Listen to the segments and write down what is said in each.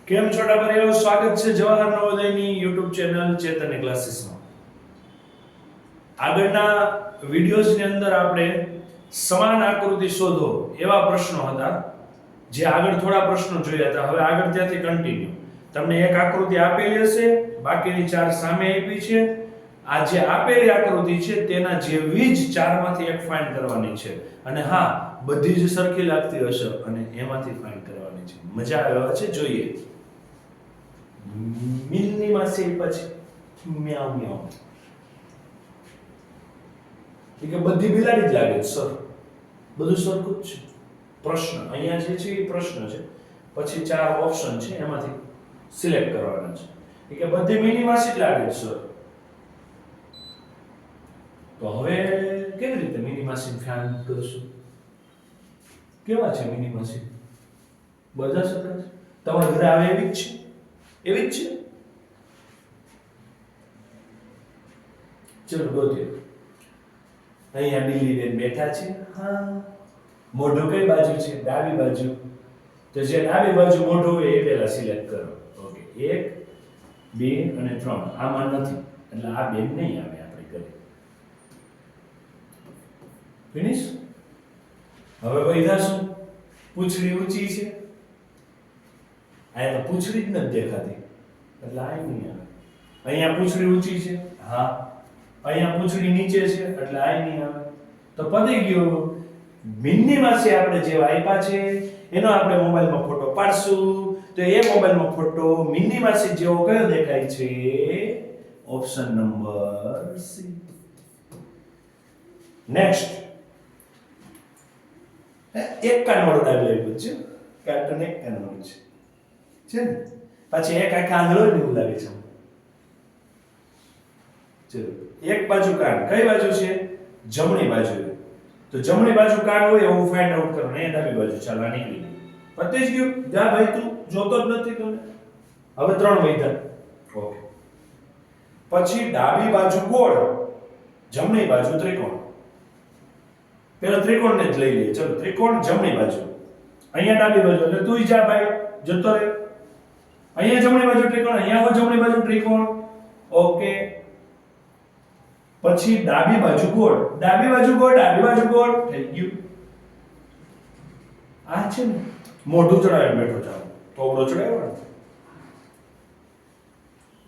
કેમ છોટા ભાઈઓ, સ્વાગત છે જવાહર નવોદયની YouTube ચેનલ ચેતન ક્લાસીસમાં. આગળના વિડિયોઝની અંદર આપણે સમાન આકૃતિ શોધો એવા પ્રશ્નો હતા, જે આગળ થોડા પ્રશ્નો જોયા હતા. હવે આગળ ત્યાંથી કન્ટિન્યુ. તમને એક આકૃતિ આપેલી હશે, બાકીની ચાર સામે આપી છે. આ જે આપેલી આકૃતિ છે તેના જેવી જ ચારમાંથી એક ફાઇન્ડ કરવાની છે. અને હા, બધી જ સરખી લાગતી હશે અને એમાંથી ફાઇન્ડ કરવાની છે. મજા આવે છે, જોઈએ. મિલની માસી પછી મ્યાઉ મ્યાઉ. કે બધી બિલાડી જ લાગે છે સર, બધું સરખું જ છે. પ્રશ્ન અહીંયા જે છે એ પ્રશ્ન છે, પછી ચાર ઓપ્શન છે, એમાંથી સિલેક્ટ કરવાના છે. કે બધી મિનિમાસી જ લાગે છે સર. તો હવે કેવી રીતે મિનિમાસી ફાઇન્ડ કરશું? કેવા છે મિનિમાસી? બધા સરખા છે. તમારા ઘરે આવે એવી જ છે? એવી જ છે? ચલો ગોતીએ. અહીંયા બિલી બેન બેઠા છે. હા, મોઢું કઈ બાજુ છે? ડાબી બાજુ. તો જે ડાબી બાજુ મોઢું હોય એ પહેલા સિલેક્ટ કરો. ઓકે, 1 2 અને 3 આમાં નથી, એટલે આ બેન નહીં આવે આપણે ઘરે. ફિનિશ. હવે વૈધા શું? પૂંછડી ઊંચી છે, અહીંયા તો પૂંછડી જ નથી દેખાતી, એટલે આ નહીં આવે. અહીંયા પૂંછડી ઊંચી છે, હા. અહીંયા પૂંછડી નીચે છે, એટલે આ નહીં આવે. તો પતી ગયું. મિનિમાસી આપણે જે આપ્યા છે એનો આપણે મોબાઈલમાં ફોટો પાડશું. તો એ મોબાઈલમાં ફોટો મિનિમાસી જેવો કયો દેખાય છે? Option number C. નેક્સ્ટ. એક કાનવાળો ડાબી આપ્યું છે, કાર્ટન એક કાનવાળું છે ને, પછી એક આખા આંધળો ને એવું લાગે છે. ચલો, એક બાજુ કાન કઈ બાજુ છે? જમણી બાજુ. તો જમણી બાજુ કાન હોય એવું ફાઇન્ડ આઉટ કરવાનું. એ ડાબી બાજુ. ચાલો, આ નીકળી ગયું. પતી જ ગયું. જા ભાઈ, તું જોતો જ નથી તમે. હવે 3 વૈધા. ઓકે. પછી ડાબી બાજુ ગોળ, જમણી બાજુ ત્રિકોણ. પેલા ત્રિકોણને જ લઈ લઈએ. ચલો, ત્રિકોણ જમણી બાજુ. અહીંયા ડાબી બાજુ, એટલે તું જા ભાઈ, જતો રહે. અહીંયા જમણી બાજુ ત્રિકોણ, અહીંયા જમણી બાજુ ત્રિકોણ. ઓકે. પછી ડાબી બાજુ ગોળ, ડાબી બાજુ ગોળ, ડાબી બાજુ ગોળ. થઈ ગયું. આ છે ને મોઢું ચડાવી બેઠો છે, થોબડો ચડાવ્યો ને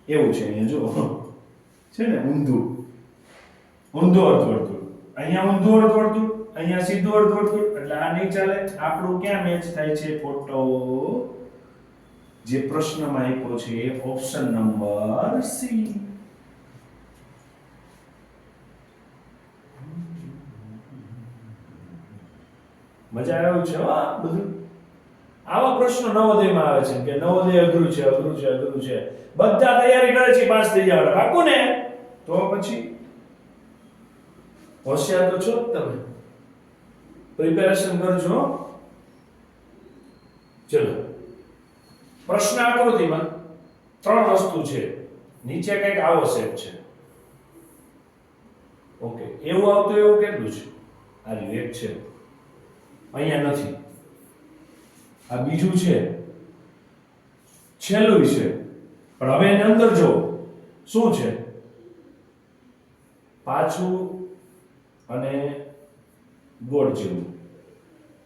એવું છે. અહીંયા જો છે ને ઊંધું અર્ધવર્તુળ. અહીંયા ઊંધું અર્ધવર્તુળ, અહીંયા સીધું અર્ધવર્તુળ. એટલે આ નહીં ચાલે. આપણું ક્યાં મેચ થાય છે ફોટો? જે પ્રશ્નમાં આપ્યો છે ઓપ્શન નંબર સી. મજા આવે છે આ બધું. આવા પ્રશ્નો નવોદયમાં આવે છે કે નવોદય અઘરું છે, અઘરું છે, અઘરું છે. બધા તૈયારી કરે છે પાસ થઈ જવાના. પાકું ને? તો પછી હોશિયાર તો છો જ તમે. પ્રિપેરેશન કરજો. ચલો, પ્રશ્ન આકૃતિમાં 3 વસ્તુ છે. નીચે કંઈક આવો શેપ છે. ઓકે, એવું આવતું એવું કેટલું છે? આ રહ્યું એક છે, અહીંયા નથી. આ બીજું છે, છેલ્લું છે. પણ હવે એની અંદર જો શું છે? પાછું અને ગોળ જેવું,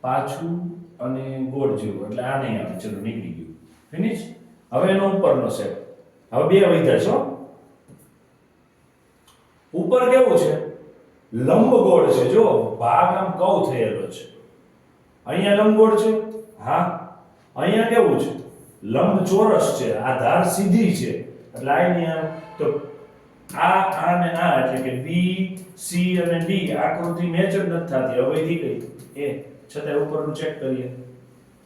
પાછું અને ગોળ જેવું. એટલે આ નહીં આવે. ચલો, નીકળી ગયું. ફિનિશ. હવે એનો ઉપરનો સેટ. હવે 2 વૈધા છો. ઉપર કેવું છે? લંબગોળ છે. જો ભાગ આમ કવ થયેલો છે. અહીંયા લંબગોળ છે, હા. અહીંયા કેવું છે? લંબચોરસ છે. આ ધાર સીધી છે, એટલે અહીંયા તો આ ને આ, એટલે કે બી, સી અને ડી આકૃતિ મેચ જ નથી થતી. હવે દી ગઈ એ છતાં ઉપરનું ચેક કરીએ.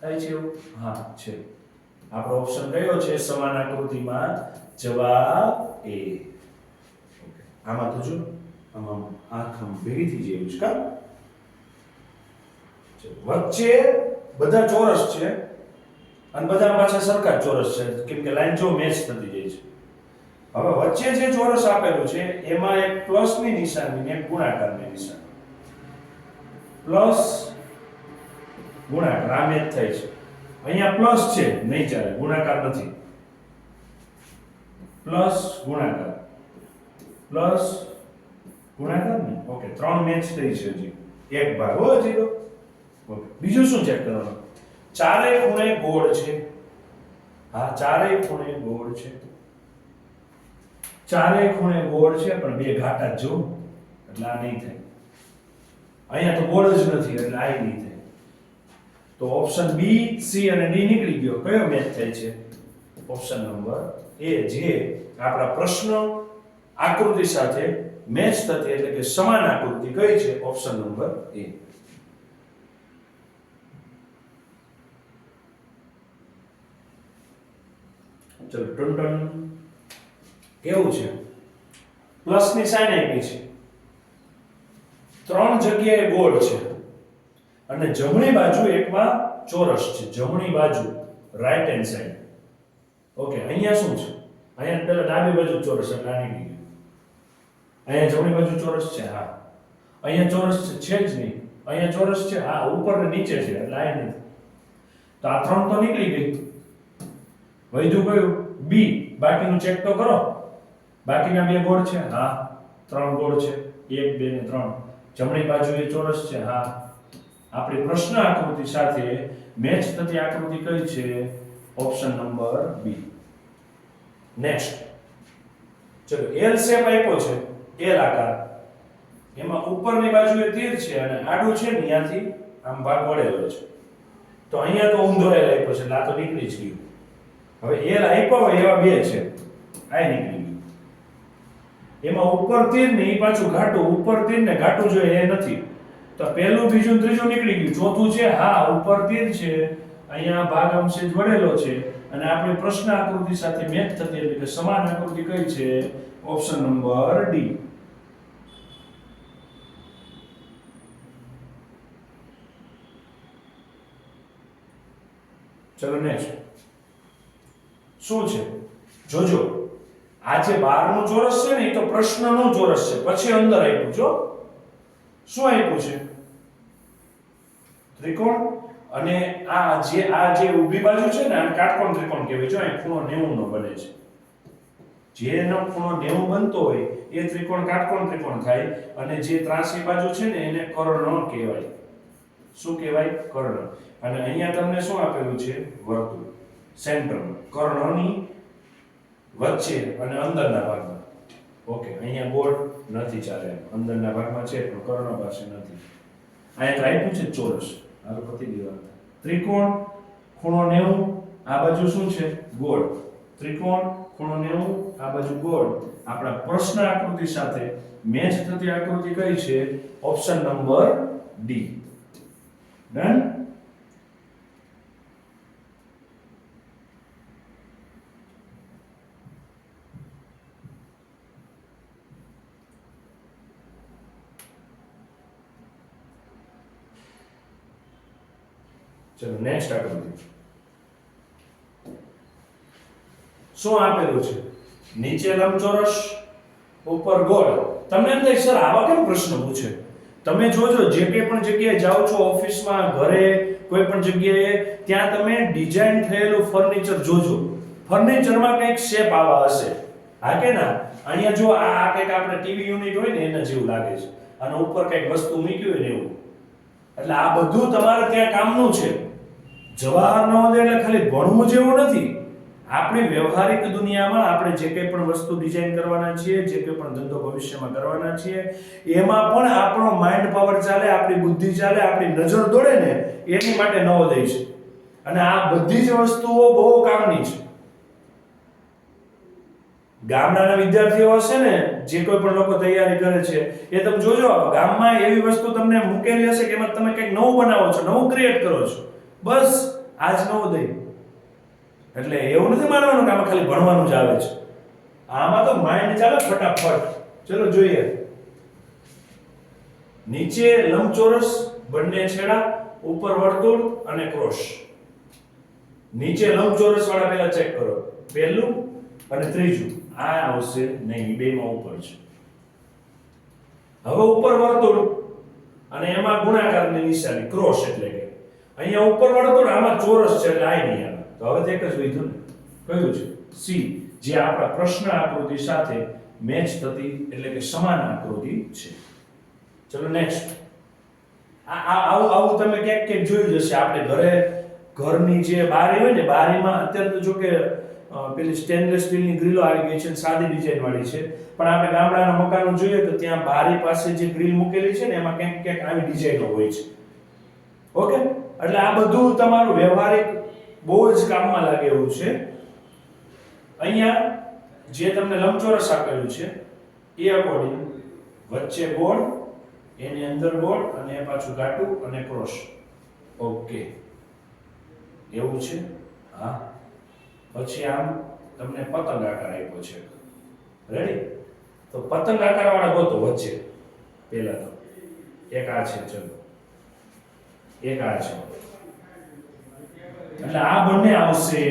થાય છે એવું? હા છે. આપણો ઓપ્શન કયો છે સમાન આકૃતિમાં? જવાબ એ. ઓકે. આમાં તો જો આમાં આંખ ભેગી થઈ જાય છે કા? વચ્ચે બધા ચોરસ છે અને બધા પાછા સરખા ચોરસ છે, કેમ કે લાઈન જો મેચ થતી જાય છે. હવે વચ્ચે જે ચોરસ આપેલું છે એમાં એક પ્લસની નિશાની ને એક ગુણાકારની નિશાની. પ્લસ ગુણાકાર આ મેચ થાય છે. અહીંયા પ્લસ છે નહીં ચાલે, ગુણાકાર નથી. પ્લસ ગુણાકાર ને ઓકે, 3 મેચ થઈ છે હજી, એક ભાગ હો હજી તો. ઓકે, બીજું શું ચેક કરવાનું? ચારે ખૂણે ગોળ છે. હા, ચારે ખૂણે ગોળ છે. ચારે ખૂણે ગોળ છે પણ બે ઘાટા જ જો, એટલે આ નહીં થાય. અહીંયા તો ગોળ જ નથી એટલે આ નહીં થાય. તો ઓપ્શન બી, સી અને ડી નીકળી ગયો. કયો મેચ થાય છે? ઓપ્શન નંબર એ, જે આપણા પ્રશ્ન આકૃતિ સાથે મેચ થતી એટલે કે સમાન આકૃતિ કઈ છે? ઓપ્શન નંબર એ. ચલો ટન કેવું છે? પ્લસ ની સાઇન આપી છે, 3 જગ્યાએ ગોળ છે અને જમણી બાજુ એકમાં ચોરસ છે. જમણી બાજુ રાઈટ હેન્ડ સાઈડ. ઓકે, અહીંયા શું છે? અહીંયા પેલા ડાબી બાજુ ચોરસ એટલે આ નીકળી ગયું. અહીંયા જમણી બાજુ ચોરસ છે. હા, અહીંયા ચોરસ છે જ નહીં. અહીંયા ચોરસ છે. હા, ઉપર ને નીચે છે એટલે આ નહીં. તો આ 3 તો નીકળી ગઈ. વધ્યું કયું? બી. બાકીનું ચેક તો કરો. બાકીના બે ગોળ છે. હા, 3 ગોળ છે, 1 2 ને 3. જમણી બાજુ એ ચોરસ છે. હા, આપણી પ્રશ્ન આકૃતિ સાથે મેચ થતી આકૃતિ કઈ છે? Option number B. નેક્સ્ટ, ચલો એલ શેપ આપ્યો છે, એલ આકાર. એમાં ઉપરની બાજુએ તીર છે અને આડું છે ને અહીંયાથી આમ ભાગ વળેલો છે. તો અહીંયા તો ઊંધો એલ આપ્યો છે એટલે આ તો નીકળી જ ગયું. હવે એલ આપ્યો હોય એવા બે છે, આ નીકળી ગયું. એમાં ઉપર તીર ને એ પાછું ઘાટું, ઉપર તીર ને ઘાટું જોઈએ એ નથી. તો પહેલું, બીજું, ત્રીજું નીકળી ગયું. ચોથું છે, હા, ઉપર તીર છે, અહીંયા ભાગ અંશે જ વળેલો છે અને આપણી પ્રશ્ન આકૃતિ સાથે મેચ થતી એટલે કે સમાન આકૃતિ કઈ છે? Option number D. ચલો નેક્સ્ટ શું છે? જોજો, આ જે બહારનું ચોરસ છે ને એ તો પ્રશ્નનું ચોરસ છે, પછી અંદર આપ્યું છો. શું આપ્યું છે? ત્રિકોણ. અને આ જે ઊભી બાજુ છે ને આ કાટકોણ ત્રિકોણ કહેવાય છે. અહીં ખૂણો 90 નો બને છે. જેનો ખૂણો 90 બનતો હોય એ ત્રિકોણ કાટકોણ ત્રિકોણ થાય અને જે ત્રાસી બાજુ છે ને એને કર્ણ કહેવાય. શું કહેવાય? કર્ણ. અને અહીંયા તમને શું આપેલું છે? વર્તુળ. સેન્ટર કર્ણની વચ્ચે અને અંદરના ભાગમાં. ઓકે, અહીંયા ગોળ નથી ચાલે, અંદરના ભાગમાં છે પણ કર્ણ પાસે નથી. અહીંયા આપ્યું છે ચોરસ. હાલો પતી ગયું. ત્રિકોણ, ખૂણો 90, આ બાજુ શું છે? ગોળ. ત્રિકોણ, ખૂણો 90, આ બાજુ ગોળ. આપણા પ્રશ્ન આકૃતિ સાથે મેચ થતી આકૃતિ કઈ છે? Option number D. ડન. ચલો નેક્સ્ટ આકૃતિ. શું આપેલું છે? નીચે લંબચોરસ, ઉપર ગોળ. તમને એમ થાય સર આવા કેમ પ્રશ્ન પૂછે? તમે જોજો, જે કંઈ પણ જગ્યાએ જાઓ છો, ઓફિસમાં, ઘરે, કોઈ પણ જગ્યાએ, ત્યાં તમે ડિઝાઇન થયેલું ફર્નિચર જોજો. ફર્નિચરમાં કંઈક શેપ આવા હશે. હા કે ના? અહીંયા જો આ કંઈક આપણે ટીવી યુનિટ હોય ને એના જેવું લાગે છે અને ઉપર કંઈક વસ્તુ મૂકી હોય ને એવું. એટલે આ બધું તમારે ત્યાં કામનું છે. જવાહર નવોદય એટલે ખાલી ભણવું જેવું નથી. આપણી વ્યવહારિક દુનિયામાં આપણે જે કંઈ પણ વસ્તુ ડિઝાઇન કરવાના છીએ, જે કંઈ પણ ધંધો ભવિષ્યમાં કરવાના છીએ, એમાં પણ આપણો માઇન્ડ પાવર ચાલે, આપણી બુદ્ધિ ચાલે, આપણી નજર દોડે ને એની માટે નવોદય છે. અને આ બધી જ વસ્તુઓ બહુ કામની છે. ગામડાના વિદ્યાર્થીઓ હશે ને, જે કોઈ પણ લોકો તૈયારી કરે છે, એ તમે જોજો, ગામમાં એવી વસ્તુ તમને મૂકેલી હશે કે એમાં તમે કંઈક નવું બનાવો છો, નવું ક્રિએટ કરો છો. બસ આ જ નવોદય. એટલે એવું નથી માનવાનું કે આમાં ખાલી ભણવાનું જ આવે છે. આમાં તો માઇન્ડ ચાલે ફટાફટ. ચલો જોઈએ. નીચે લંબચોરસ, બંને છેડા, ઉપર વર્તુળ અને ક્રોસ. નીચે લંબચોરસ વાળા પહેલા ચેક કરો. પહેલું અને ત્રીજું આ આવશે નહીં, બેમાં ઉપર છે. હવે ઉપર વર્તુળ અને એમાં ગુણાકારની નિશાની ક્રોસ એટલે કે અહીંયા ઉપર વળતું ને આમાં ચોરસ છે એટલે આ નહીં આવે. તો હવે તો એક જ વધ્યું ને. કયું છે? સી, જે આપણા પ્રશ્ન આકૃતિ સાથે મેચ થતી એટલે કે સમાન આકૃતિ છે. ચલો નેક્સ્ટ. આવું તમે ક્યાંક જોયું જ હશે. આપણે ઘરની જે બારી હોય ને, બારીમાં અત્યારે તો જો કે પેલી સ્ટેનલેસ સ્ટીલની ગ્રીલો આવી ગઈ છે, સાદી ડિઝાઇન વાળી છે, પણ આપણે ગામડાના મકાનો જોઈએ તો ત્યાં બારી પાસે જે ગ્રીલ મૂકેલી છે ને એમાં ક્યાંક આવી ડિઝાઇનો હોય છે. ઓકે, એટલે આ બધું તમારું વ્યવહારિક બહુ જ કામમાં લાગે એવું છે. અહીંયા જે તમને લંબચોરસ આપેલું છે એ અકોર્ડિંગ વચ્ચે ગોળ, એની અંદર ગોળ અને પાછું ઘાટું અને ક્રોસ. ઓકે, એવું છે. હા, પછી આમ તમને પતંગ આકાર આપ્યો છે. રેડી? તો પતંગ આકાર વાળા ગોતો વચ્ચે. પહેલા તો એક આ છે, ચલો એક આ છે, એટલે આ બંને આવશે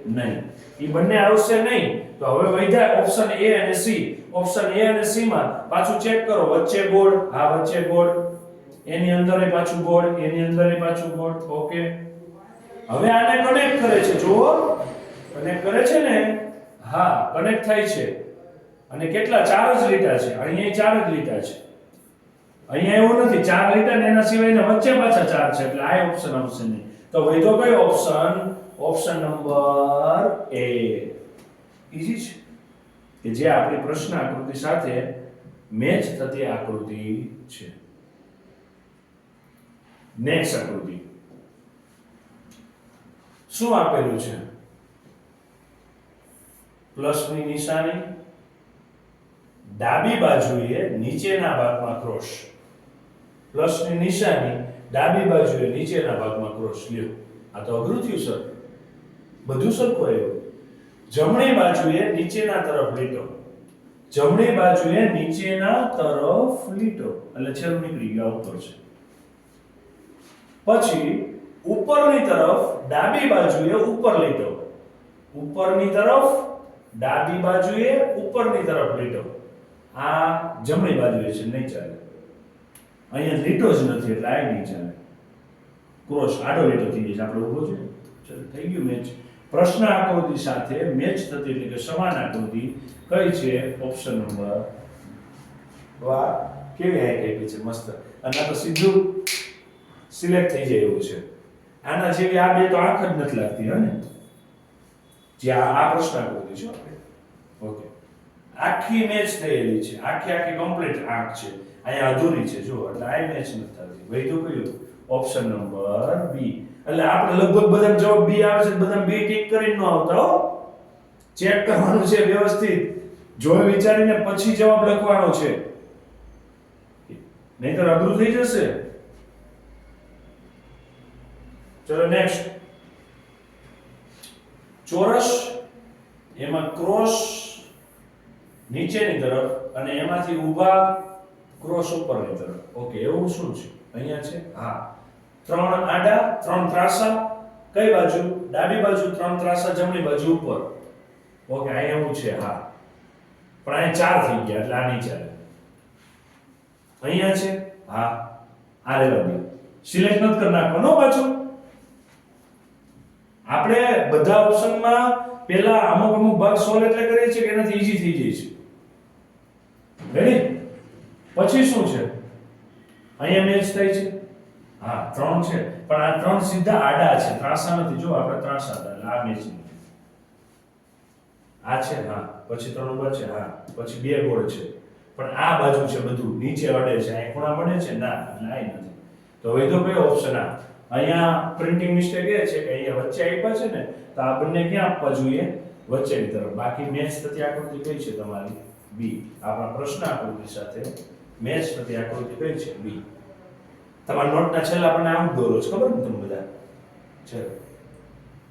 નહીં. એ બંને આવશે નહીં તો હવે વૈધા ઓપ્શન એ અને સી. ઓપ્શન એ અને સી માં પાછું ચેક કરો. વચ્ચે ગોળ, હા વચ્ચે ગોળ, એની અંદરય પાછું ગોળ, એની અંદરય પાછું ગોળ. ઓકે, હવે આને કનેક્ટ કરે છે. જુઓ, કનેક્ટ કરે છે ને. હા, કનેક્ટ થાય છે. અને કેટલા? 4 જ લીટા છે. અહીંયા 4 જ લીટા છે. અહીંયા એવું નથી 4 લીટા ને એના સિવાયના વચ્ચે પાછા 4 છે, એટલે આ ઓપ્શન આવશે નહીં. તો વૈધો કયો ઓપ્શન? ઓપ્શન નંબર એ. ઈઝી છે કે જે આપણી પ્રશ્ન આકૃતિ સાથે મેચ થતી આકૃતિ છે. નેક્સ્ટ આકૃતિ શું આપેલું છે? પ્લસની નિશાની, ડાબી બાજુએ નીચેના ભાગમાં ક્રોસ. પ્લસની નિશાની, ડાબી બાજુએ નીચેના ભાગમાં ક્રોસ. લ્યો, આ તો અઘરું થયું સર. બધું સરખું આવ્યું. જમણી બાજુએ નીચેના તરફ લીટો, જમણી બાજુએ નીચેના તરફ લીટો, એટલે છેલ્લું નીકળી ગયું ઉપર છે. પછી ઉપરની તરફ ડાબી બાજુએ ઉપર લીટો, ઉપરની તરફ ડાબી બાજુએ ઉપરની તરફ લીટો. આ જમણી બાજુએ છે, નહીં ચાલે. અહીંયા લીટો જ નથી એટલે આ નહીં ચાલે. ક્રોસ આડો લીટો થઈ જશે. આપણે ઊભો છે. ચલો, થઈ ગયું મેચ. પ્રશ્ન આકૃતિ સાથે મેચ થતી એટલે કે સમાન આકૃતિ કઈ છે? Option number. વાહ, કેવી હાઈટ આપી છે, મસ્ત. અને આ તો સીધું સિલેક્ટ થઈ જાય એવું છે. આના જેવી આ બે તો આંખ જ નથી લાગતી, હે ને? જે આ પ્રશ્ન આકૃતિ છે. ઓકે, આખી મેચ થયેલી છે, આખી કમ્પ્લીટ આંખ છે. અહીંયા અધૂરી છે, જો, એટલે આ મેચ નથી થતી. વૈધું કયું? Option number B. એટલે આપણે લગભગ બધા જવાબ બી આવે છે, બધા બી ટીક કરીને ન આવતા હો. ચેક કરવાનું છે વ્યવસ્થિત, જોઈ વિચારીને પછી જવાબ લખવાનો છે, નહીંતર અઘરું થઈ જશે. ચલો નેક્સ્ટ. ચોરસ, એમાં ક્રોસ નીચેની તરફ અને એમાંથી ઊભા ક્રોસ ઉપરની તરફ. ઓકે, એવું શું છે? અહીંયા છે. હા, 3 આડા, 3 ત્રાસા. કઈ બાજુ? ડાબી બાજુ 3 ત્રાસા, જમણી બાજુ ઉપર. ઓકે, અહીંયા એવું છે. હા, પણ અહીંયા 4 થઈ ગયા એટલે આ નહીં ચાલે. અહીંયા છે. હા, આ રેવા દે. સિલેક્ટ નથી કરી નાખવાનો પાછું. આપણે બધા ઓપ્શનમાં પહેલા અમુક ભાગ સોલ્વ એટલે કરીએ છીએ કે એનાથી ઈઝી થઈ જાય છે. રેડી? પછી શું છે? અહીંયા મેચ થાય છે. હા, 3 છે, પણ આ 3 સીધા આડા છે, ત્રાસા નથી. જો આપણે ત્રાસા હતા એટલે આ મેચ નથી. આ છે. હા, પછી 3 ઉપર છે. હા, પછી 2 ગોળ છે, પણ આ બાજુ છે બધું નીચે અડે છે. અહીં ખૂણા મળે છે ના, એટલે આ નથી. તો હવે તો કયો ઓપ્શન? આ અહીંયા પ્રિન્ટિંગ મિસ્ટેક એ છે કે અહીંયા વચ્ચે આપ્યા છે ને, તો આ બંને ક્યાં આપવા જોઈએ? વચ્ચેની તરફ. બાકી મેચ થતી આકૃતિ કઈ છે તમારી? બી. આપણા પ્રશ્ન આકૃતિ સાથે મેચ થતી આકૃતિ કઈ છે? બી. તમારા નોટના છેલ્લા આપણને આમ દોરો છે, ખબર ને તમને બધા? ચલો,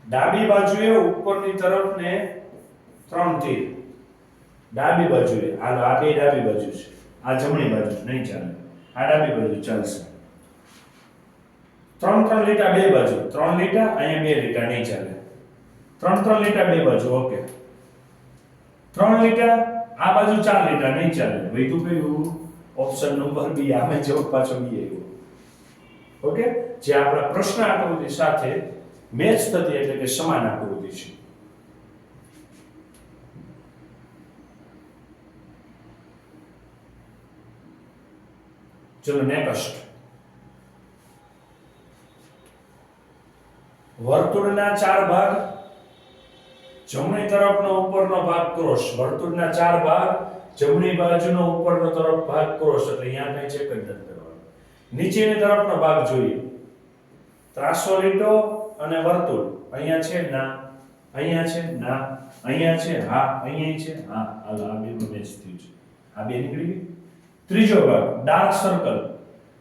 ડાબી બાજુએ ઉપરની તરફ ને 3 તીર. ડાબી બાજુએ, હાલો આ બે ડાબી બાજુ છે, આ જમણી બાજુ છે, નહીં ચાલે. આ ડાબી બાજુ ચાલશે. 3 લીટા બે બાજુ, 3 લીટા, અહીંયા 2 લીટા, નહીં ચાલે. 3 લીટા બે બાજુ. ઓકે, 3 લીટા, આ બાજુ 4 લીટા, નહીં ચાલે. વૈધું કયું? Option number B. આમે જવાબ પાછો બી આવ્યો. ઓકે, જે આપણા પ્રશ્ન આકૃતિ સાથે મેચ થતી એટલે કે સમાન આકૃતિ છે. ચલો નેક્સ્ટ. વર્તુળના 4 ભાગ, જમણી તરફનો ઉપરનો ભાગ ક્રોસ. વર્તુળના 4 ભાગ, જમણી બાજુનો ઉપરનો તરફ ભાગ ક્રોસ, એટલે અહીંયા કઈ ચેક જ નથી કરવાનું. નીચેની તરફનો ભાગ જોઈએ. ત્રાસો લીટો અને વર્તુળ. અહીંયા છે ના, અહીંયા છે ના, અહીંયા છે હા, અહીંયા છે હા. હાલો આ બે મેચ થયું છે. આ બે નીકળી ગઈ. ત્રીજો ભાગ ડાર્ક સર્કલ,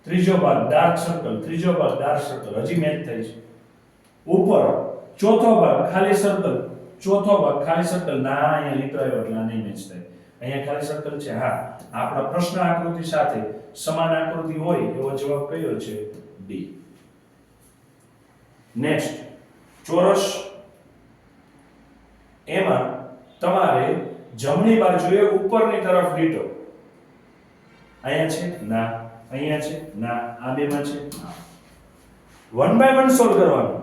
ત્રીજો ભાગ ડાર્ક સર્કલ, ત્રીજો ભાગ ડાર્ક સર્કલ, હજી મેચ થાય છે. ઉપર ચોથો ભાગ ખાલી સર્કલ, ચોથો ભાગ ખાલી સર્કલ ના, અહીંયા લીટો આવ્યો એટલે આ નહીં મેચ થાય. અહીંયા ખાલી સર્કલ છે હા. આપણા પ્રશ્ન આકૃતિ સાથે સમાન આકૃતિ હોય એવો જવાબ કયો છે? ડી. નેક્સ્ટ, ચોરસ. એમાં તમારે જમણી બાજુએ ઉપરની તરફ લીટો. અહીંયા છે ના, અહીંયા છે ના, આ બેમાં છે હા. 1 બાય 1 સોલ્વ કરવાનું.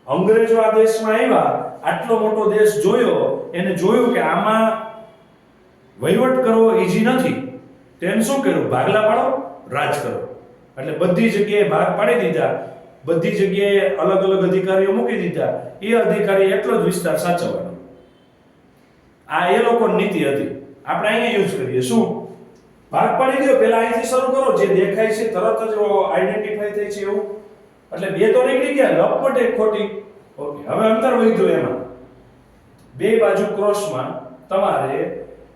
અંગ્રેજો આ દેશમાં આવ્યા, આટલો મોટો દેશ જોયો, એને જોયું કે આમાં વહીવટ કરવો ઈઝી નથી. તેને શું કર્યું? ભાગલા પાડો, રાજ કરો. એટલે બધી જગ્યાએ ભાગ પાડી દીધા, બધી જગ્યાએ અલગ અલગ અધિકારીઓ મૂકી દીધા. એ અધિકારી એટલો જ વિસ્તાર સાચવવાનો. આ એ લોકોની નીતિ હતી. આપણે અહીંયા યુઝ કરીએ શું? ભાગ પાડી દો, પહેલા અહીંથી શરૂ કરો, જે દેખાય છે તરત જ આઈડેન્ટિફાઈ થાય છે એવું. એટલે બે તો નીકળી ગયા, લપટ એક ખોટી. ઓકે, હવે અંતર વધ્યું. એમાં બે બાજુ ક્રોસમાં તમારે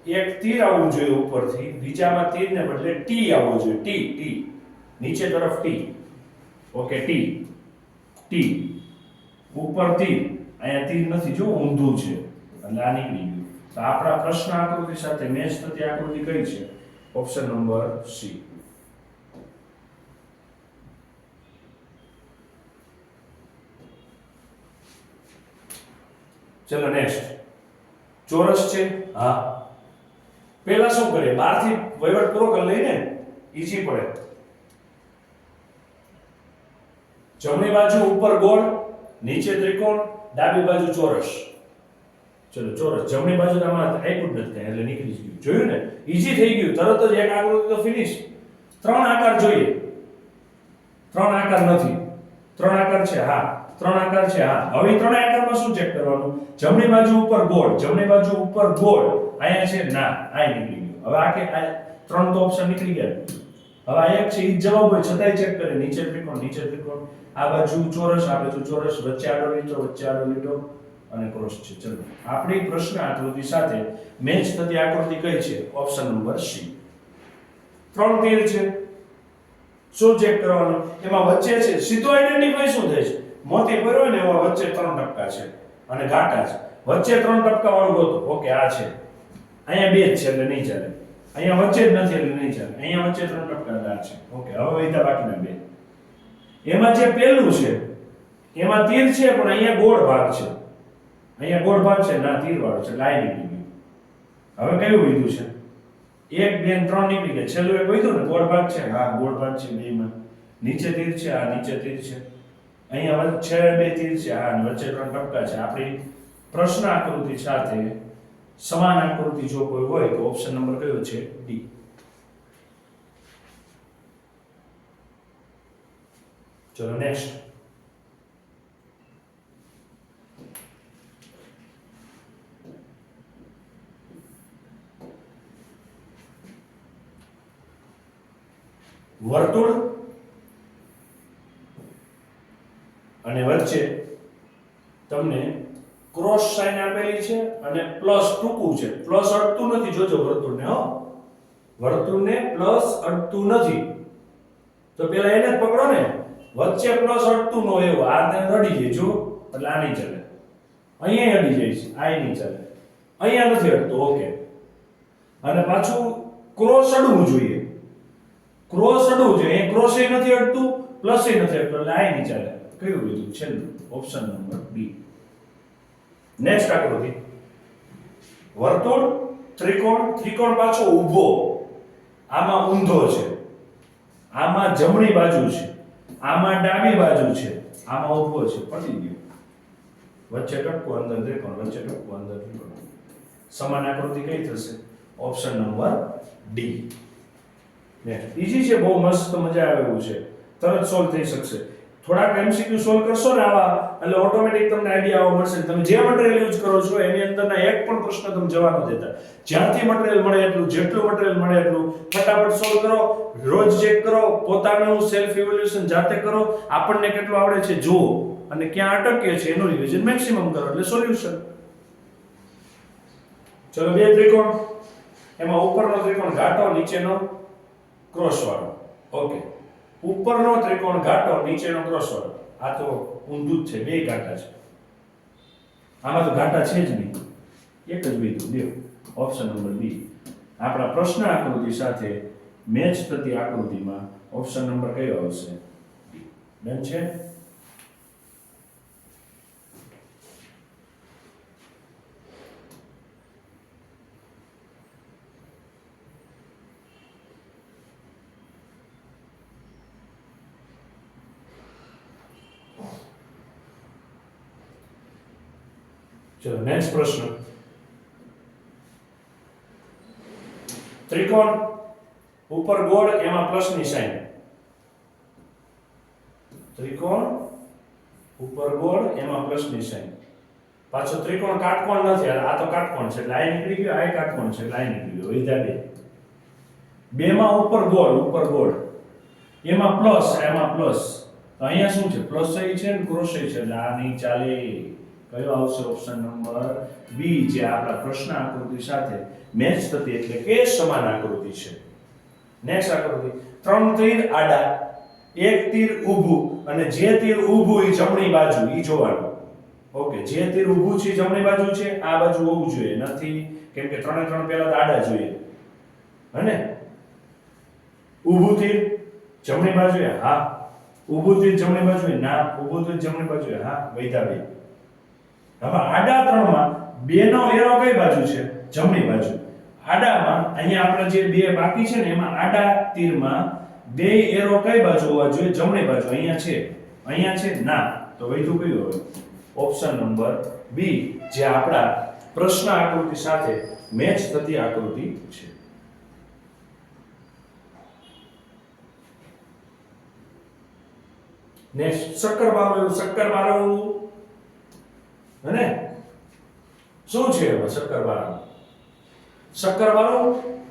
એક તીર આવવું જોઈએ ઉપરથી, બીજામાં તીરને બદલે ટી આવવું જોઈએ. ટી, ટી નીચે તરફ ટી. ઓકે, ટી, ટી ઉપર તીર. અહીંયા તીર નથી, જો ઊંધું છે એટલે આ નીકળી ગયું. તો આપણા પ્રશ્ન આકૃતિ સાથે મેચ થતી આકૃતિ કઈ છે? Option number C. ચલો નેક્સ્ટ. ચોરસ છે હા. પહેલા શું કરીએ? બહારથી વહીવટ પૂરો કરી લઈને ઈઝી પડે. જમણી બાજુ ઉપર ગોળ, નીચે ત્રિકોણ, ડાબી બાજુ ચોરસ. ચલો ચોરસ. જમણી બાજુ આમાં આપ્યું જ નથી એટલે નીકળી ગયું. જોયું ને? ઈઝી થઈ ગયું. તરત જ એક આકૃતિ તો ફિનિશ. 3 આકાર જોઈએ. 3 આકાર નથી. 3 આકાર છે હા. 3 આકાર છે હા. હવે 3 આકારમાં શું ચેક કરવાનું? જમણી બાજુ ઉપર ગોળ, જમણી બાજુ ઉપર ગોળ. અહીંયા છે ના, આ નીકળી ગયું. હવે આ કે 3 તો ઓપ્શન નીકળી ગયા. હવે આ એક છે ઈ જવાબ હોય છતાંય ચેક કરે. નીચે ત્રિકોણ, નીચે ત્રિકોણ, આ બાજુ ચોરસ, આ બાજુ ચોરસ, વચ્ચે આડો લીટો, વચ્ચે આડો લીટો અને ક્રોસ છે. ચલો આપણી પ્રશ્ન આકૃતિ સાથે મેચ થતી આકૃતિ કઈ છે? Option number C. 3 તીર છે. શું ચેક કરવાનું? એમાં વચ્ચે છે સીધો આઈડેન્ટિફાઈ શું થાય છે? મોતી પર હોય ને એવા વચ્ચે 3 ટપકા છે અને ઘાટા છે. વચ્ચે 3 ટપકા વાળું ગોતો. ઓકે, આ છે. અહીંયા 2 જ છે એટલે નહીં ચાલે. અહીંયા વચ્ચે જ નથી એટલે નહીં ચાલે. અહીંયા વચ્ચે 3 ટપકા આ છે. ઓકે, હવે વૈધા બાકીના 2. એમાં જે પહેલું છે એમાં તીર છે પણ અહીંયા ગોળ ભાગ છે. અહીંયા ગોળ ભાગ છે ના, તીર વાળો છે. લાઈન નીકળી ગઈ. હવે કયું વધ્યું છે? 1 2 3 નીકળી ગયા. છેલ્લું એક વધ્યું ને ગોળ ભાગ છે હા, ગોળ ભાગ છે બેમાં. નીચે તીર છે આ, નીચે તીર છે. અહીંયા વચ્ચે 2 તીર છે હા, અને વચ્ચે 3 ટપકા છે. આપણી પ્રશ્ન આકૃતિ સાથે સમાન આકૃતિ જો કોઈ હોય તો ઓપ્શન નંબર કયો છે? ડી. ચલો નેક્સ્ટ. વર્તુળ અને વચ્ચે તમને ક્રોસ સાઇન આપેલી છે અને પ્લસ ટૂંકું છે. પ્લસ અડતું નથી, જોજો વર્તુળને. હો, વર્તુળને પ્લસ અડતું નથી તો પેલા એને જ પકડો ને. વચ્ચે પ્લસ અડતું નો એવું આને અડી જાય જો, એટલે આ નહીં ચાલે. અહીંયા અડી જાય છે, આ નહીં ચાલે. અહીંયા નથી અડતું. ઓકે, અને પાછું ક્રોસ અડવું જોઈએ. ક્રોસ અડવું જોઈએ. અહીં ક્રોસ એ નથી અડતું, પ્લસ એ નથી અડતું, એટલે આ નહીં ચાલે. કયું લીધું? છેલ્લું ઓપ્શન નંબર બી. નેક્સ્ટ આકૃતિ. વર્તુળ, ત્રિકોણ, ત્રિકોણ પાછો ઊભો, આમાં ઊંધો છે, આમાં જમણી બાજુ છે. આમાં ડાબી બાજુ છે, આમાં ઊભો છે, પતી ગયું. વચ્ચે ટપકો અંદર ત્રિકોણ, વચ્ચે ટપકો અંદર ત્રિકોણ. સમાન આકૃતિ કઈ થશે? Option number D. Next easy છે, બહુ મસ્ત, મજા આવે એવું છે, તરત સોલ્વ થઈ શકશે. થોડાક એમસીક્યુ સોલ્વ કરશો ને આવા, એટલે ઓટોમેટિક તમને આઈડિયા આવવા મળશે. તમે જે મટીરીયલ યુઝ કરો છો એની અંદરના એક પણ પ્રશ્ન તમે જવા ન દેતા. જ્યાંથી મટીરીયલ મળે એટલું, જેટલું મટીરીયલ મળે એટલું ફટાફટ સોલ્વ કરો. રોજ ચેક કરો, પોતાનું સેલ્ફ ઇવેલ્યુએશન જાતે કરો, આપણને કેટલું આવડે છે જુઓ, અને ક્યાં અટકીએ છે એનું રિવિઝન મેક્સિમમ કરો, એટલે સોલ્યુશન. ચલો, બે ત્રિકોણ, એમાં ઉપરનો ત્રિકોણ ઘાટો, નીચેનો ક્રોસ વાળો. ઓકે, ઉપરનો ત્રિકોણ ઘાટો, નીચેનો ક્રોસ વાળો. આ તો ઊંધું જ છે, બે ઘાટા છે. આમાં તો ઘાટા છે જ નહીં, એક જ બીજું લ્યો. Option number B. આપણા પ્રશ્ન આકૃતિ સાથે મેચ થતી આકૃતિમાં ઓપ્શન નંબર કયો આવશે? ડન છે. चलो नेक्स्ट प्रश्न. त्रिकोण ऊपर गोल एमा प्लस ની સાઈન. ત્રિકોણ ઉપર ગોળ એમાં પ્લસ ની સાઈન. પાછો ત્રિકોણ કાટકોણ નથી, આ તો કાટકોણ છે એટલે આ નીકળી ગયો, આ કાટકોણ છે એટલે આ નીકળી ગયો. વૈધા બે. બેમાં ઉપર ગોળ એમાં પ્લસ, એમાં પ્લસ. તો અહીંયા શું છે? પ્લસ છે ને ક્રોસ છે, એટલે આ નહીં ચાલે. કયો આવશે? ઓપ્શન નંબર બી, જે આપણા પ્રશ્ન આકૃતિ સાથે મેચ થતી એટલે કે સમાન આકૃતિ છે. નેક્સ્ટ આકૃતિ. ત્રણ તીર આડા, એક તીર ઊભું, અને જે તીર ઊભું એ જમણી બાજુ, ઈ જોવાનું. ઓકે, જે તીર ઊભું છે જમણી બાજુ છે, આ બાજુ હોવું જોઈએ નથી, કેમ કે ત્રણે ત્રણ પહેલા તો આડા જોઈએ. હને? ઊભું તીર જમણી બાજુએ, હા. ઊભું તીર જમણી બાજુએ, ના. ઊભું તીર જમણી બાજુએ, હા. વૈધા બે. હવે આડા ત્રણમાં બેનો એરો કઈ બાજુ છે? જમણી બાજુ. આડામાં અહીંયા આપણે જે બે બાકી છે ને એમાં આડા તીરમાં બે એરો કઈ બાજુ હોવા જોઈએ? જમણી બાજુ. અહીંયા છે, ના. તો વૈધું કયું હવે? ઓપ્શન નંબર બી, જે આપણા પ્રશ્ન આકૃતિ સાથે મેચ થતી આકૃતિ છે. નેક્સ્ટ શક્કરપારો. હને? શું છે હવે શક્કરપારો?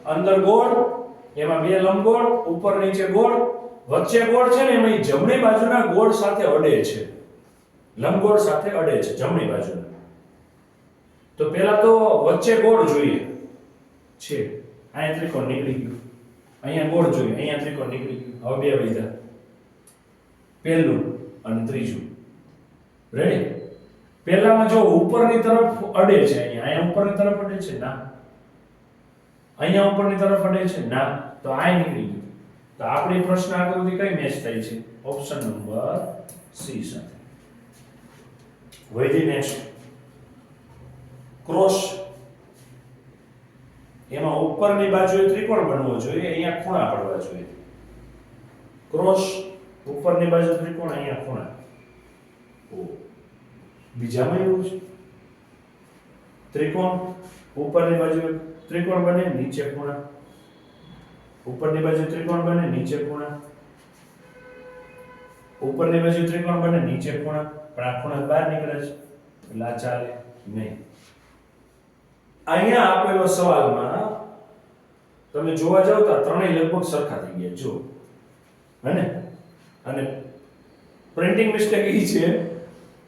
અંદર ગોળ, એમાં બે લંબગોળ, ઉપર નીચે ગોળ, વચ્ચે ગોળ છે ને એમાં જમણી બાજુના ગોળ સાથે અડે છે. લંબગોળ સાથે અડે છે જમણી બાજુના. તો પહેલા તો વચ્ચે ગોળ જોઈએ છે. અહીંયા ત્રિકોણ નીકળી ગયું, અહીંયા ગોળ જોઈએ, અહીંયા ત્રિકોણ નીકળી ગયું. હવે બે વૈધા, પહેલું અને ત્રીજું. રેડી? પહેલામાં જો ઉપરની તરફ અડે છે, અહીંયા ઉપરની તરફ અડે છે, ના. અહીંયા ઉપરની તરફ અડે છે, ના. તો આ નીકળી ગયું. તો આપણી પ્રશ્ન આકૃતિ કઈ મેચ થાય છે? ઓપ્શન નંબર સી સાથે. વૈધી નેક્સ્ટ. ક્રોસ, એમાં ઉપરની બાજુએ ત્રિકોણ બનવો જોઈએ, અહીંયા ખૂણા પડવા જોઈએ. ક્રોસ, ઉપરની બાજુ ત્રિકોણ, અહીંયા ખૂણા. બીજામાં એવું છે. ત્રિકોણ ઉપરની બાજુ ત્રિકોણ બને, નીચે ખૂણા. ઉપરની બાજુ ત્રિકોણ બને, નીચે ખૂણા. ઉપરની બાજુ ત્રિકોણ બને, નીચે ખૂણા. પણ આ ખૂણા બહાર નીકળે છે એટલે આ ચાલે નહીં. અહીંયા આપેલો સવાલમાં તમે જોવા જાવ તો ત્રણેય લગભગ સરખા થઈ ગયા જો. હને? અને પ્રિન્ટિંગ મિસ્ટેક એ છે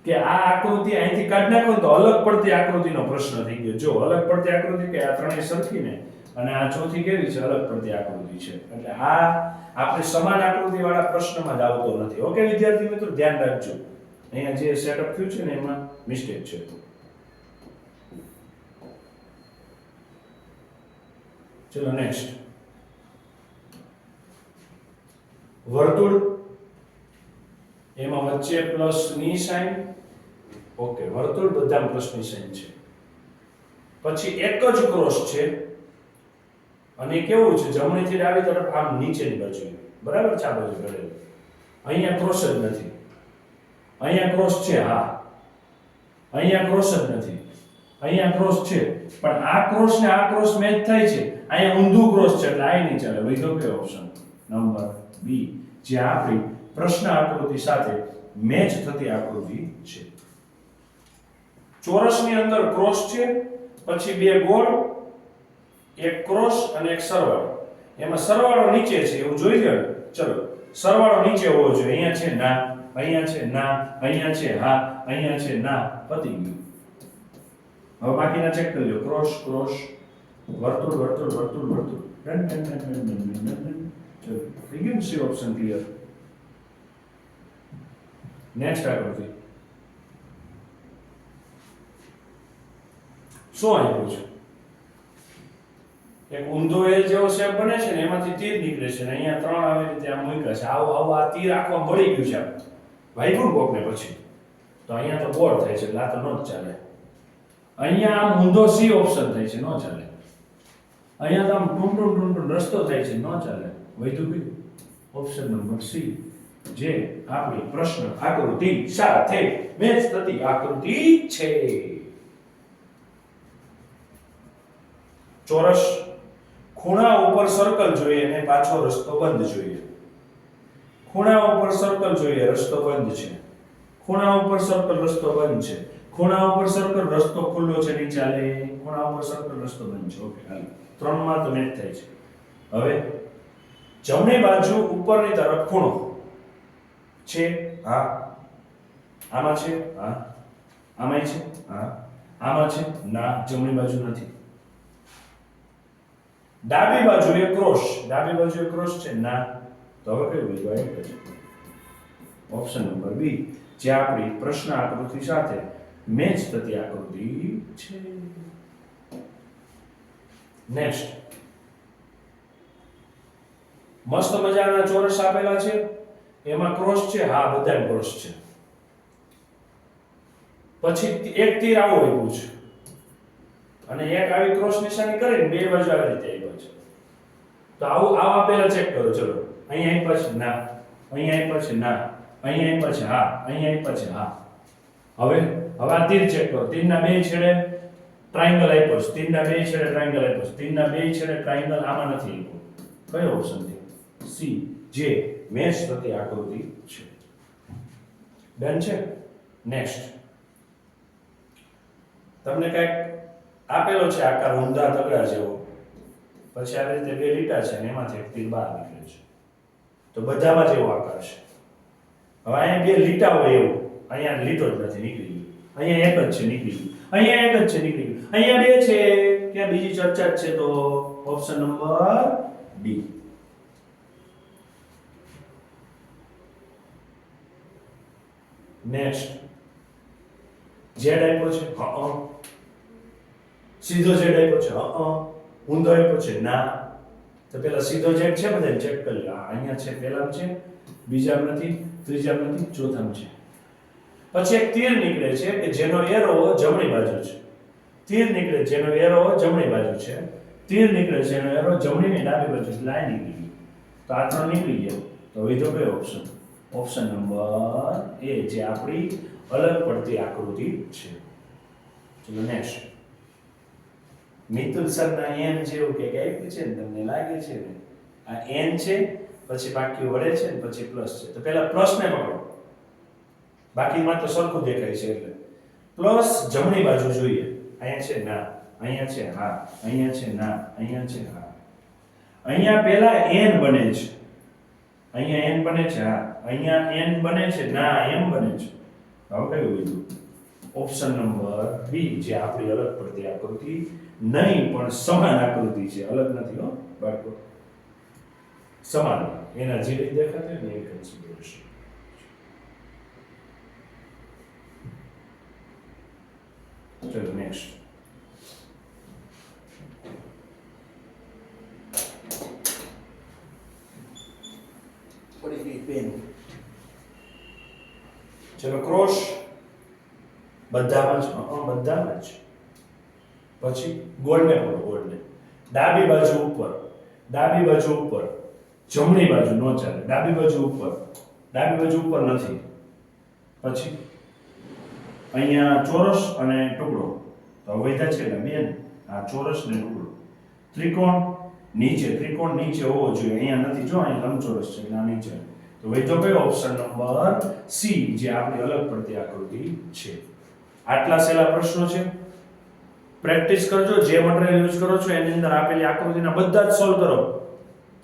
કે આ આકૃતિ અહીંથી કાઢી નાખો તો અલગ પડતી આકૃતિનો પ્રશ્ન થઈ ગયો. જો અલગ પડતી આકૃતિ કે આ ત્રણેય સરખી ને, અને આ ચોથી કેવી છે? અલગ પડતી આકૃતિ છે. એટલે આ આપણે સમાન આકૃતિ વાળા પ્રશ્નમાં જ આવતો નથી. ઓકે વિદ્યાર્થી મિત્રો, ધ્યાન રાખજો. અહીંયા જે સેટઅપ થયું છે ને એમાં મિસ્ટેક છે. ચલો નેક્સ્ટ. વર્તુળ, એમાં વચ્ચે પ્લસ ની સાઈન. ઓકે, વર્તુળ બધા પ્લસ ની સાઈન છે. પછી એક જ ક્રોસ છે, અને કેવું છે? જમણીથી ડાબી તરફ આમ નીચેની બાજુ, બરાબર છે? આ બાજુ ઘડેલું. અહીંયા ક્રોસ જ નથી. અહીંયા ક્રોસ છે, હા. અહીંયા ક્રોસ જ નથી. અહીંયા ક્રોસ છે, પણ આ ક્રોસ ને આ ક્રોસ મેચ થાય છે. અહીંયા ઊંધું ક્રોસ છે એટલે આ નહીં ચાલે. વધ્યો કયો ઓપ્શન? નંબર બી, જે આપણી પ્રશ્ન આકૃતિ સાથે મેચ થતી આકૃતિ છે. ચોરસની અંદર ક્રોસ છે, પછી બે ગોળ, એક ક્રોસ અને એક સરવાળો. એમાં સરવાળો નીચે છે એવું જોઈ લો. ચલો, સરવાળો નીચે હોવો જોઈએ. અહીંયા છે ના, અહીંયા છે ના, અહીંયા છે હા, અહીંયા છે ના, પતી ગયું. હવે બાકીના ચેક કરી લો. ક્રોસ ક્રોસ, વર્તુળ વર્તુળ વર્તુળ વર્તુળ, done done done done done done done. ચલો, થઈ ગયું. C option clear. નેક્સ્ટ આકૃતિ શું આપ્યું છે? એક ઊંધો એલ જેવો શેપ બને છે ને, એમાંથી તીર નીકળે છે ને અહીંયા ત્રણ આવી રીતે આમ મૂક્યા છે. આવું આ તીર આખો મળી ગયું છે વાઈગુણ કોક ને પછી તો અહીંયા તો ગોળ થાય છે એટલે આ તો નો જ ચાલે. અહીંયા આમ ઊંધો સી ઓપ્શન થાય છે, નો ચાલે. અહીંયા તો આમ ટૂંટું ટૂંટું રસ્તો થાય છે, નો ચાલે. વૈધું કયું? ઓપ્શન નંબર સી, જે આપણી પ્રશ્ન આકૃતિ સાથે મેચ થતી આકૃતિ છે. ચોરસ, ખૂણા ઉપર સર્કલ જોઈએ અને પાછો રસ્તો બંધ જોઈએ. ખૂણા ઉપર સર્કલ જોઈએ, રસ્તો બંધ છે. ખૂણા ઉપર સર્કલ, રસ્તો બંધ છે. ખૂણા ઉપર સર્કલ, રસ્તો ખુલ્લો છે, નહીં ચાલે. ખૂણા ઉપર સર્કલ, રસ્તો બંધ છે. ઓકે, હાલ ત્રણમાં તો મેચ થાય છે. હવે જમણી બાજુ ઉપરની તરફ ખૂણો છે, હા. આમાં છે, હા. આમાંય છે, હા. આમાં છે, ના. જમણી બાજુ નથી. ડાબી બાજુ એક ક્રોસ, ડાબી બાજુ એક ક્રોસ છે, ના. તો હવે કયું લીધું? ઓપ્શન નંબર બી, જે આપણી પ્રશ્ન આકૃતિ સાથે મેચ થતી આકૃતિ છે. નેક્સ્ટ, મસ્ત મજાના ચોરસ આપેલા છે, એમાં ક્રોસ છે, હા બધા ક્રોસ છે. પછી એક તીર આવું આવ્યું છે અને એક આવી ક્રોસ નિશાની કરીને બે બાજુ આવી રીતે આવ્યો છે. તો આવું આપેલા ચેક કરો. ચલો, અહીંયા આપ્યા છે, ના. અહીંયા આપ્યા છે, ના. અહીંયા આપ્યા છે, હા. અહીંયા આપ્યા છે, હા. હવે આ તીર ચેક કરો. તીરના બે છેડે ટ્રાયંગલ આપ્યો છે, તીરના બે છેડે ટ્રાયંગલ આપ્યો છે, તીરના બે છેડે ટ્રાયંગલ આમાં નથી આપ્યો. કયો ઓપ્શન છે? સી, જે મેચ થતી આકૃતિ છે. ડન છે. નેક્સ્ટ, તમને કઈક આપેલો છે આકાર ઊંધા તગડા જેવો, પછી આવી રીતે બે લીટા છે અને એમાંથી એક તીર બહાર નીકળે છે. તો બધામાં જેવો આકાર છે. હવે અહીંયા બે લીટા હોય એવું, અહીંયા લીટો જ નથી, નીકળી ગયું. અહીંયા એક જ છે, નીકળી ગયું. અહીંયા એક જ છે, નીકળી ગયું. અહીંયા બે છે, ક્યાં બીજી ચર્ચા જ છે? તો option number D. Next, Z આપ્યો છે, હા. સીધો ઝેડ આપ્યો છે, હા. ઊંધો આપ્યો છે, ના. તો પેલા સીધો ઝેડ છે, બધા ચેક કરી લો. અહીંયા છે, પહેલામાં છે, બીજામાં નથી, ત્રીજામાં નથી, ચોથામાં છે. પછી એક તીર નીકળે છે કે જેનો એરો જમણી બાજુ છે. તીર નીકળે જેનો એરો જમણી બાજુ છે. તીર નીકળે છે એનો એરો જમણી ને ડાબી બાજુ છે. લાઈન નીકળી ગઈ. તો આ ત્રણ નીકળી ગયા. તો વિધો કયો ઓપ્શન? ઓપ્શન નંબર એ, જે આપણી અલગ પડતી આકૃતિ છે. ચલો નેક્સ્ટ, મિતુલ સરના એન જેવું કે આપ્યું છે ને, તમને લાગે છે ને આ એન છે, પછી બાકી વળે છે ને પછી પ્લસ છે. તો પહેલા પ્લસ ને પકડો, બાકીમાં તો સરખું દેખાય છે. એટલે પ્લસ જમણી બાજુ જોઈએ. અહીંયા છે, ના. અહીંયા છે, હા. અહીંયા છે, ના. અહીંયા છે, હા. અહીંયા પહેલા n બને છે, અહીંયા n બને છે, હા. અહીંયા n બને છે, ના. m બને છે. હવે કયું લીધું? ઓપ્શન નંબર બી, જે આપણી અલગ પડતી આકૃતિ નહીં પણ સમાન આકૃતિ છે. અલગ નથી હો બાળકો, સમાન. એના જે રીતે દેખાતા હોય ને એ કન્સિડરેશન. ચલો નેક્સ્ટ, પડી ગઈ પેન. ચલો ક્રોસ બધામાં જ, બધામાં જ. પછી ગોળને પકડો, ગોળને ડાબી બાજુ ઉપર, ડાબી બાજુ ઉપર, જમણી બાજુ નો ચાલે. ડાબી બાજુ ઉપર, ડાબી બાજુ ઉપર નથી. પછી અહીંયા ચોરસ અને ટુકડો તો વધ્યા છે એટલે બે ને આ ચોરસ ને ટુકડો. ત્રિકોણ નીચે હોવો જોઈએ, અહીંયા નથી, જો અહીંયા લંબચોરસ છે એટલે આ નીચે. તો વધ્યો કયો ઓપ્શન નંબર સી, જે આપણી અલગ પડતી આકૃતિ છે. આટલા સહેલા પ્રશ્નો છે. પ્રેક્ટિસ કરજો, જે મટીરીયલ યુઝ કરો છો એની અંદર આપેલી આકૃતિના બધા જ સોલ્વ કરો.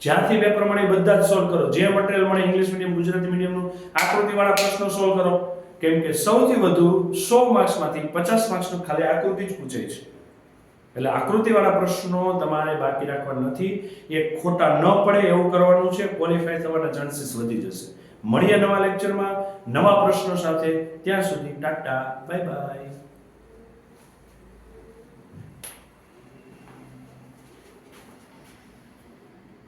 જ્યાંથી પેપર મળે એ બધા જ સોલ્વ કરો. જે મટીરીયલ મળે ઇંગ્લિશ મીડિયમ ગુજરાતી મીડિયમનું આકૃતિવાળા પ્રશ્નો સોલ્વ કરો. કેમ કે સૌથી વધુ 100 માર્ક્સમાંથી 50 માર્ક્સનું ખાલી આકૃતિ જ પૂછાય છે. એટલે આકૃતિવાળા પ્રશ્નો તમારે બાકી રાખવા નથી. એ ખોટા ન પડે એવું કરવાનું છે. ક્વોલિફાય થવાના ચાન્સીસ વધી જશે. મળીએ નવા લેક્ચરમાં નવા પ્રશ્નો સાથે. ત્યાં સુધી ટાટા, બાય બાય.